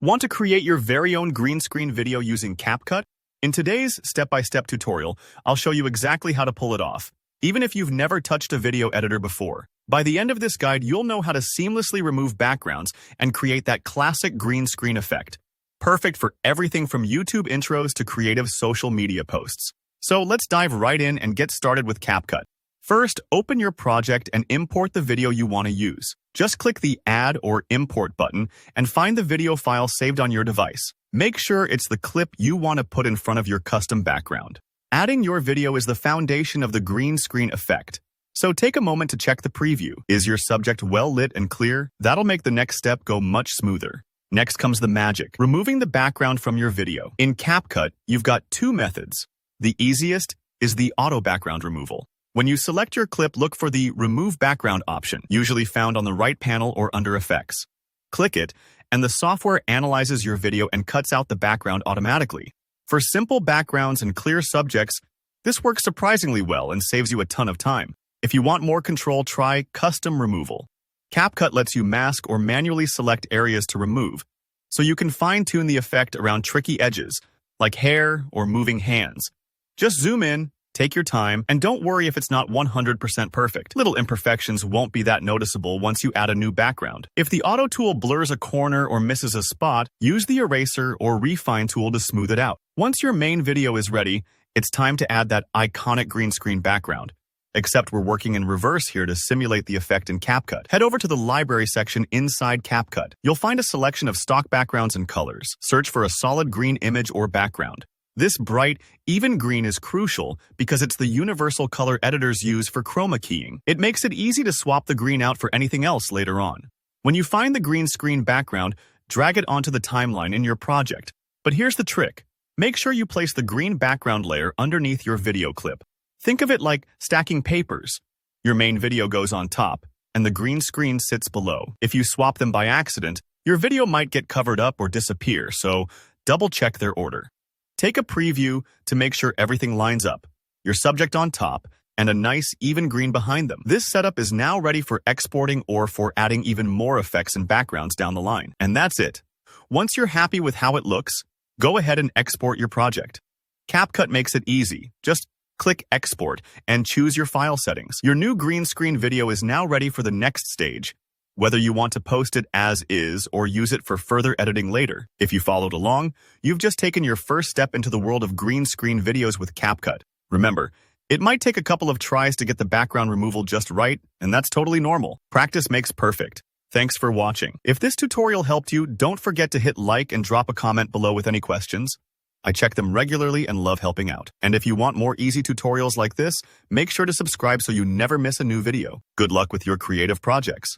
Want to create your very own green screen video using CapCut? In today's step-by-step tutorial, I'll show you exactly how to pull it off, even if you've never touched a video editor before. By the end of this guide, you'll know how to seamlessly remove backgrounds and create that classic green screen effect. Perfect for everything from YouTube intros to creative social media posts. So let's dive right in and get started with CapCut. First, open your project and import the video you want to use. Just click the Add or Import button and find the video file saved on your device. Make sure it's the clip you want to put in front of your custom background. Adding your video is the foundation of the green screen effect. So take a moment to check the preview. Is your subject well lit and clear? That'll make the next step go much smoother. Next comes the magic, removing the background from your video. In CapCut, you've got two methods. The easiest is the auto background removal. When you select your clip, look for the Remove Background option, usually found on the right panel or under Effects. Click it, and the software analyzes your video and cuts out the background automatically. For simple backgrounds and clear subjects, this works surprisingly well and saves you a ton of time. If you want more control, try Custom Removal. CapCut lets you mask or manually select areas to remove, so you can fine-tune the effect around tricky edges, like hair or moving hands. Just zoom in, take your time, and don't worry if it's not 100% perfect. Little imperfections won't be that noticeable once you add a new background. If the auto tool blurs a corner or misses a spot, use the eraser or refine tool to smooth it out. Once your main video is ready, it's time to add that iconic green screen background. Except we're working in reverse here to simulate the effect in CapCut. Head over to the Library section inside CapCut. You'll find a selection of stock backgrounds and colors. Search for a solid green image or background. This bright, even green is crucial because it's the universal color editors use for chroma keying. It makes it easy to swap the green out for anything else later on. When you find the green screen background, drag it onto the timeline in your project. But here's the trick. Make sure you place the green background layer underneath your video clip. Think of it like stacking papers. Your main video goes on top, and the green screen sits below. If you swap them by accident, your video might get covered up or disappear, so double-check their order. Take a preview to make sure everything lines up, your subject on top, and a nice even green behind them. This setup is now ready for exporting or for adding even more effects and backgrounds down the line. And that's it. Once you're happy with how it looks, go ahead and export your project. CapCut makes it easy. Just click Export and choose your file settings. Your new green screen video is now ready for the next stage, whether you want to post it as is or use it for further editing later. If you followed along, you've just taken your first step into the world of green screen videos with CapCut. Remember, it might take a couple of tries to get the background removal just right, and that's totally normal. Practice makes perfect. Thanks for watching. If this tutorial helped you, don't forget to hit like and drop a comment below with any questions. I check them regularly and love helping out. And if you want more easy tutorials like this, make sure to subscribe so you never miss a new video. Good luck with your creative projects.